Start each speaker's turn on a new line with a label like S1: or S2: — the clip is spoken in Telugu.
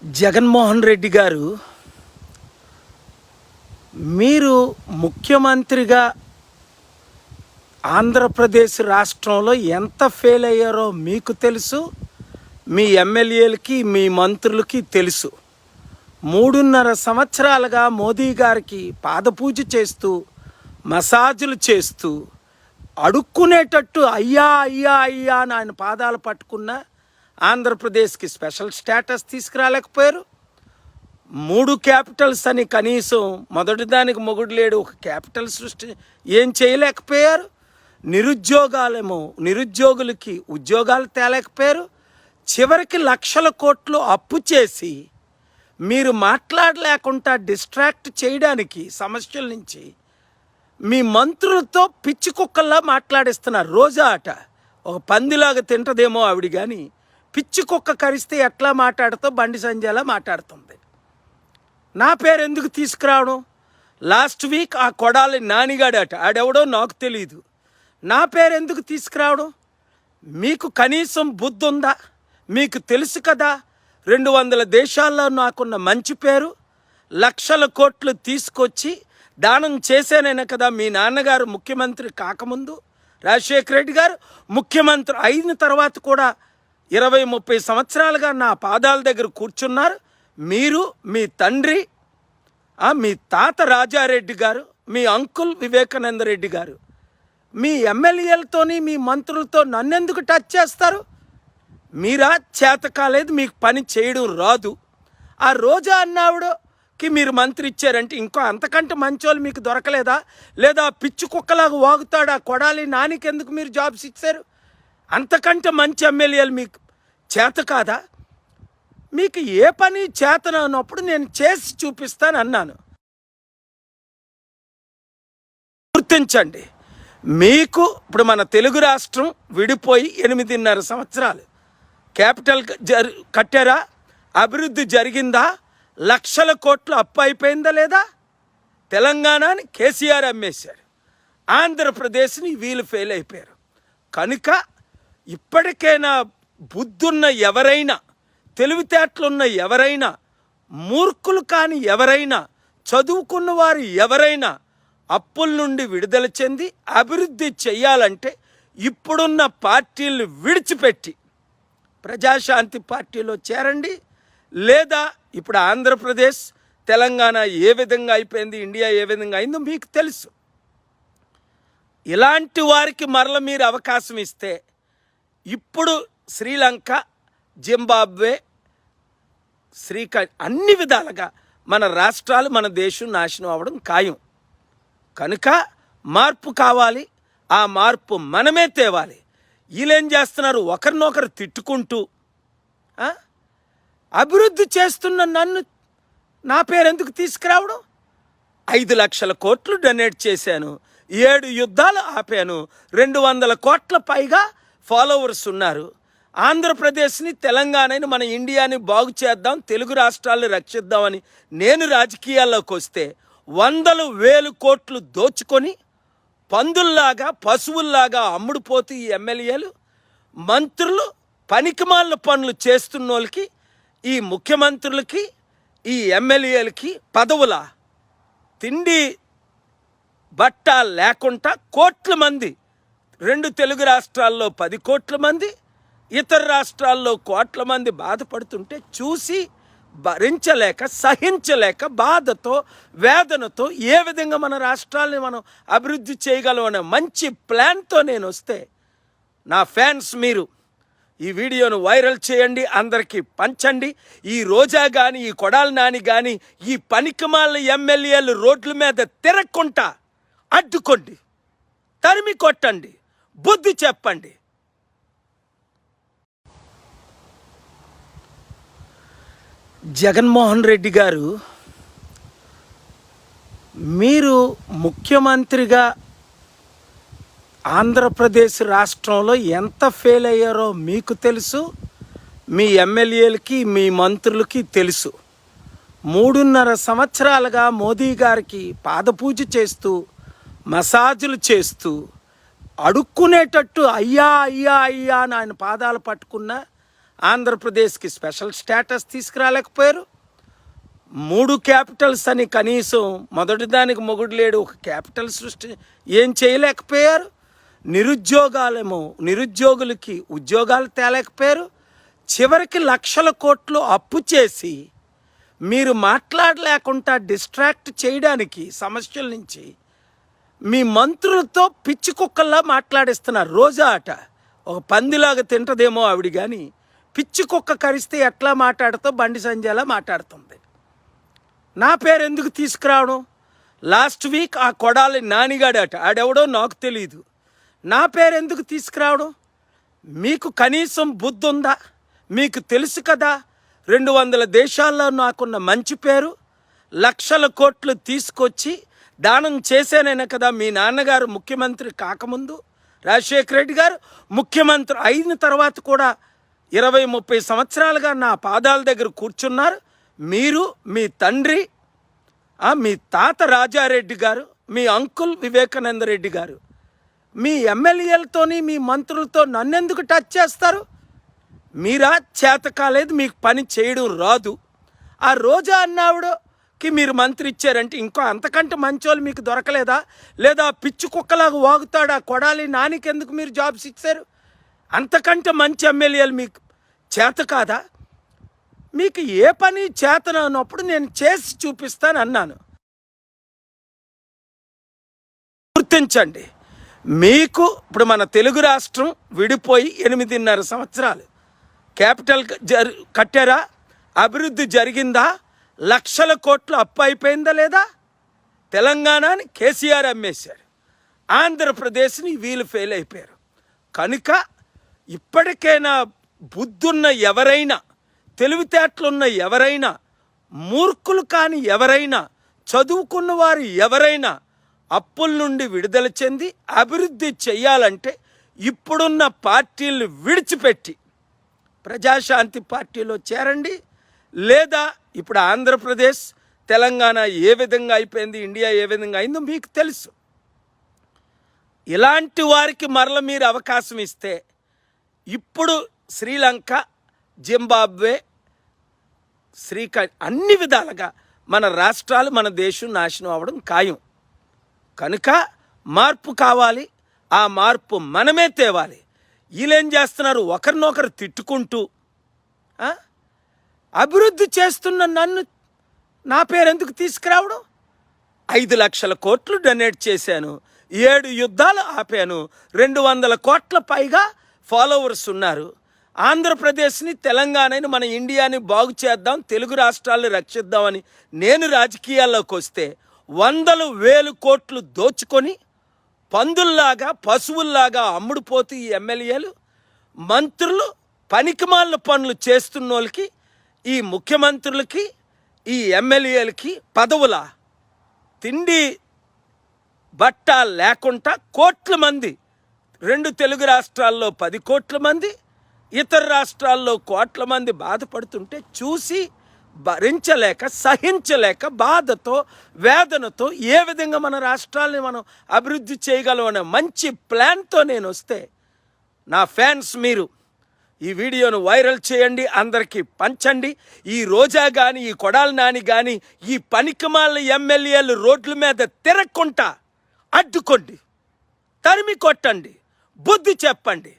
S1: జగన్మోహన్ రెడ్డి గారు, మీరు ముఖ్యమంత్రిగా ఆంధ్రప్రదేశ్ రాష్ట్రంలో ఎంత ఫెయిల్ అయ్యారో మీకు తెలుసు, మీ ఎమ్మెల్యేలకి మీ మంత్రులకి తెలుసు. 3.5 సంవత్సరాలుగా మోదీ గారికి పాదపూజ చేస్తూ మసాజులు చేస్తూ అడుక్కునేటట్టు అయ్యా అయ్యా అయ్యా అని ఆయన పాదాలు పట్టుకున్న ఆంధ్రప్రదేశ్కి స్పెషల్ స్టేటస్ తీసుకురాలేకపోయారు. 3 క్యాపిటల్స్ అని కనీసం మొదటి దానికి మొగుడు లేడు ఒక క్యాపిటల్ సృష్టి ఏం చేయలేకపోయారు. నిరుద్యోగులకి ఉద్యోగాలు తేలేకపోయారు. చివరికి లక్షల కోట్లు అప్పు చేసి మీరు మాట్లాడలేకుండా డిస్ట్రాక్ట్ చేయడానికి సమస్యల నుంచి మీ మంత్రులతో పిచ్చి కుక్కల్లా మాట్లాడిస్తున్నారు. రోజా అట ఒక పందిలాగా తింటదేమో ఆవిడ, కానీ పిచ్చి కుక్క కరిస్తే ఎట్లా మాట్లాడుతో బండి సంజయ్లా మాట్లాడుతుంది. నా పేరు ఎందుకు తీసుకురావడం? లాస్ట్ వీక్ ఆ కొడాలి నానిగాడట, ఆడెవడో నాకు తెలియదు. నా పేరు ఎందుకు తీసుకురావడం? మీకు కనీసం బుద్ధి ఉందా? మీకు తెలుసు కదా 200 దేశాల్లో నాకున్న మంచి పేరు. లక్షల కోట్లు తీసుకొచ్చి దానం చేసేనైనా కదా మీ నాన్నగారు ముఖ్యమంత్రి కాకముందు రాజశేఖర రెడ్డి గారు ముఖ్యమంత్రి అయిన తర్వాత కూడా 20-30 సంవత్సరాలుగా నా పాదాల దగ్గర కూర్చున్నారు. మీరు, మీ తండ్రి, మీ తాత రాజారెడ్డి గారు, మీ అంకుల్ వివేకానంద రెడ్డి గారు, మీ ఎమ్మెల్యేలతోని మీ మంత్రులతో నన్నెందుకు టచ్ చేస్తారు? మీరా చేత కాలేదు, మీకు పని చేయడం రాదు. ఆ రోజా అన్నావిడకి మీరు మంత్రి ఇచ్చారంటే ఇంకో అంతకంటే మంచోళ్ళు మీకు దొరకలేదా? లేదా పిచ్చి కుక్కలాగా వాగుతాడు ఆ కొడాలి నానికి ఎందుకు మీరు జాబ్స్ ఇచ్చారు? అంతకంటే మంచి ఎమ్మెల్యేలు మీకు చేత కాదా? మీకు ఏ పని చేతనన్నప్పుడు నేను చేసి చూపిస్తాను అన్నాను. గుర్తించండి, మీకు ఇప్పుడు మన తెలుగు రాష్ట్రం విడిపోయి 8.5 సంవత్సరాలు. క్యాపిటల్ కట్టారా? అభివృద్ధి జరిగిందా? లక్షల కోట్లు అప్పు అయిపోయిందా లేదా? తెలంగాణని కేసీఆర్ అమ్మేశారు, ఆంధ్రప్రదేశ్ని వీళ్ళు ఫెయిల్ అయిపోయారు. కనుక ఇప్పటికైనా బుద్ధున్న ఎవరైనా, తెలివితేటలున్న ఎవరైనా, మూర్ఖులు కాని ఎవరైనా, చదువుకున్న వారు ఎవరైనా అప్పుల నుండి విడుదల చెంది అభివృద్ధి చెయ్యాలంటే ఇప్పుడున్న పార్టీలను విడిచిపెట్టి ప్రజాశాంతి పార్టీలో చేరండి. లేదా ఇప్పుడు ఆంధ్రప్రదేశ్, తెలంగాణ ఏ విధంగా అయిపోయింది, ఇండియా ఏ విధంగా అయిందో మీకు తెలుసు. ఇలాంటి వారికి మరల మీరు అవకాశం ఇస్తే ఇప్పుడు శ్రీలంక, జింబాబ్వే, అన్ని విధాలుగా మన రాష్ట్రాలు, మన దేశం నాశనం అవ్వడం ఖాయం. కనుక మార్పు కావాలి, ఆ మార్పు మనమే తేవాలి. వీళ్ళేం చేస్తున్నారు? ఒకరినొకరు తిట్టుకుంటూ అభివృద్ధి చేస్తున్న నన్ను నా పేరు ఎందుకు తీసుకురావడం? 5 లక్షల కోట్లు డొనేట్ చేశాను, 7 యుద్ధాలు ఆపాను, 200 కోట్ల పైగా ఫాలోవర్స్ ఉన్నారు. ఆంధ్రప్రదేశ్ని, తెలంగాణని, మన ఇండియాని బాగు చేద్దాం, తెలుగు రాష్ట్రాలను రక్షిద్దామని నేను రాజకీయాల్లోకి వస్తే 100,000 కోట్లు దోచుకొని పందుల్లాగా, పశువుల్లాగా అమ్ముడుపోతూ ఈ ఎమ్మెల్యేలు, మంత్రులు పనికిమాలిన పనులు చేస్తున్న వాళ్ళకి, ఈ ముఖ్యమంత్రులకి, ఈ ఎమ్మెల్యేలకి పదవుల తిండి బట్ట లేకుండా కోట్ల మంది, 2 తెలుగు రాష్ట్రాల్లో 10 కోట్ల మంది, ఇతర రాష్ట్రాల్లో కోట్ల మంది బాధపడుతుంటే చూసి భరించలేక, సహించలేక, బాధతో, వేదనతో ఏ విధంగా మన రాష్ట్రాలని మనం అభివృద్ధి చేయగలం అనే మంచి ప్లాన్తో నేను వస్తే, నా ఫ్యాన్స్ మీరు ఈ వీడియోను వైరల్ చేయండి, అందరికీ పంచండి. ఈ రోజా కానీ, ఈ కొడాలి నాని కానీ, ఈ పనికిమాలిన ఎమ్మెల్యేలు రోడ్ల మీద తిరగకుండా అడ్డుకోండి, తరిమి కొట్టండి, బుద్ధి చెప్పండి. జగన్మోహన్ రెడ్డి గారు, మీరు ముఖ్యమంత్రిగా ఆంధ్రప్రదేశ్ రాష్ట్రంలో ఎంత ఫెయిల్ అయ్యారో మీకు తెలుసు, మీ ఎమ్మెల్యేలకి మీ మంత్రులకి తెలుసు. 3.5 సంవత్సరాలుగా మోదీ గారికి పాదపూజ చేస్తూ మసాజులు చేస్తూ అడుక్కునేటట్టు అయ్యా అయ్యా అయ్యా అని ఆయన పాదాలు పట్టుకున్న ఆంధ్రప్రదేశ్కి స్పెషల్ స్టేటస్ తీసుకురాలేకపోయారు. 3 క్యాపిటల్స్ అని కనీసం మొదటి దానికి మొగుడు లేడు ఒక క్యాపిటల్ సృష్టి ఏం చేయలేకపోయారు. నిరుద్యోగులకి ఉద్యోగాలు తేలేకపోయారు. చివరికి లక్షల కోట్లు అప్పు చేసి మీరు మాట్లాడలేకుండా డిస్ట్రాక్ట్ చేయడానికి సమస్యల నుంచి మీ మంత్రులతో పిచ్చి కుక్కల్లా మాట్లాడిస్తున్నారు. రోజా అట ఒక పందిలాగా తింటదేమో ఆవిడ, కానీ పిచ్చి కుక్క కరిస్తే ఎట్లా మాట్లాడుతో బండి సంజయ్లా మాట్లాడుతుంది. నా పేరు ఎందుకు తీసుకురావడం? లాస్ట్ వీక్ ఆ కొడాలి నానిగాడట, ఆడెవడో నాకు తెలియదు. నా పేరు ఎందుకు తీసుకురావడం? మీకు కనీసం బుద్ధి ఉందా? మీకు తెలుసు కదా 200 దేశాల్లో నాకున్న మంచి పేరు. లక్షల కోట్లు తీసుకొచ్చి దానం చేసేనైనా కదా మీ నాన్నగారు ముఖ్యమంత్రి కాకముందు రాజశేఖర రెడ్డి గారు ముఖ్యమంత్రి అయిన తర్వాత కూడా 20-30 సంవత్సరాలుగా నా పాదాల దగ్గర కూర్చున్నారు. మీరు, మీ తండ్రి, మీ తాత రాజారెడ్డి గారు, మీ అంకుల్ వివేకానంద రెడ్డి గారు, మీ ఎమ్మెల్యేలతోని మీ మంత్రులతో నన్నెందుకు టచ్ చేస్తారు? మీరా చేత కాలేదు, మీకు పని చేయడం రాదు. ఆ రోజా అన్నావిడకి మీరు మంత్రి ఇచ్చారంటే ఇంకో అంతకంటే మంచోళ్ళు మీకు దొరకలేదా? లేదా పిచ్చి కుక్కలాగా వాగుతాడు ఆ కొడాలి నానికి ఎందుకు మీరు జాబ్స్ ఇచ్చారు? అంతకంటే మంచి ఎమ్మెల్యేలు మీకు చేత కాదా? మీకు ఏ పని చేతనన్నప్పుడు నేను చేసి చూపిస్తాను అన్నాను. గుర్తించండి, మీకు ఇప్పుడు మన తెలుగు రాష్ట్రం విడిపోయి 8.5 సంవత్సరాలు. క్యాపిటల్ కట్టారా? అభివృద్ధి జరిగిందా? లక్షల కోట్లు అప్పు అయిపోయిందా లేదా? తెలంగాణని కేసీఆర్ అమ్మేశారు, ఆంధ్రప్రదేశ్ని వీళ్ళు ఫెయిల్ అయిపోయారు. కనుక ఇప్పటికైనా బుద్ధున్న ఎవరైనా, తెలివితేటలున్న ఎవరైనా, మూర్ఖులు కాని ఎవరైనా, చదువుకున్న వారు ఎవరైనా అప్పుల నుండి విడుదల చెంది అభివృద్ధి చెయ్యాలంటే ఇప్పుడున్న పార్టీలు విడిచిపెట్టి ప్రజాశాంతి పార్టీలో చేరండి. లేదా ఇప్పుడు ఆంధ్రప్రదేశ్, తెలంగాణ ఏ విధంగా అయిపోయింది, ఇండియా ఏ విధంగా అయిందో మీకు తెలుసు. ఇలాంటి వారికి మరల మీరు అవకాశం ఇస్తే ఇప్పుడు శ్రీలంక, జింబాబ్వే, అన్ని విధాలుగా మన రాష్ట్రాలు, మన దేశం నాశనం అవ్వడం ఖాయం. కనుక మార్పు కావాలి, ఆ మార్పు మనమే తేవాలి. వీళ్ళేం చేస్తున్నారు? ఒకరినొకరు తిట్టుకుంటూ అభివృద్ధి చేస్తున్న నన్ను నా పేరు ఎందుకు తీసుకురావడం? 5 లక్షల కోట్లు డొనేట్ చేశాను, 7 యుద్ధాలు ఆపాను, 200 కోట్ల పైగా ఫాలోవర్స్ ఉన్నారు. ఆంధ్రప్రదేశ్ని, తెలంగాణని, మన ఇండియాని బాగు చేద్దాం, తెలుగు రాష్ట్రాలను రక్షిద్దామని నేను రాజకీయాల్లోకి వస్తే 100,000 కోట్లు దోచుకొని పందుల్లాగా, పశువుల్లాగా అమ్ముడుపోతూ ఈ ఎమ్మెల్యేలు, మంత్రులు పనికిమాలిన పనులు చేస్తున్న వాళ్ళకి, ఈ ముఖ్యమంత్రులకి, ఈ ఎమ్మెల్యేలకి పదవుల తిండి బట్ట లేకుండా కోట్ల మంది, 2 తెలుగు రాష్ట్రాల్లో 10 కోట్ల మంది, ఇతర రాష్ట్రాల్లో కోట్ల మంది బాధపడుతుంటే చూసి భరించలేక, సహించలేక, బాధతో, వేదనతో ఏ విధంగా మన రాష్ట్రాలని మనం అభివృద్ధి చేయగలం అనే మంచి ప్లాన్తో నేను వస్తే, నా ఫ్యాన్స్ మీరు ఈ వీడియోను వైరల్ చేయండి, అందరికీ పంచండి. ఈ రోజా కానీ, ఈ కొడాలి నాని కానీ, ఈ పనికిమాలిన ఎమ్మెల్యేలు రోడ్ల మీద తిరగకుండా అడ్డుకోండి, తరిమి కొట్టండి, బుద్ధి చెప్పండి.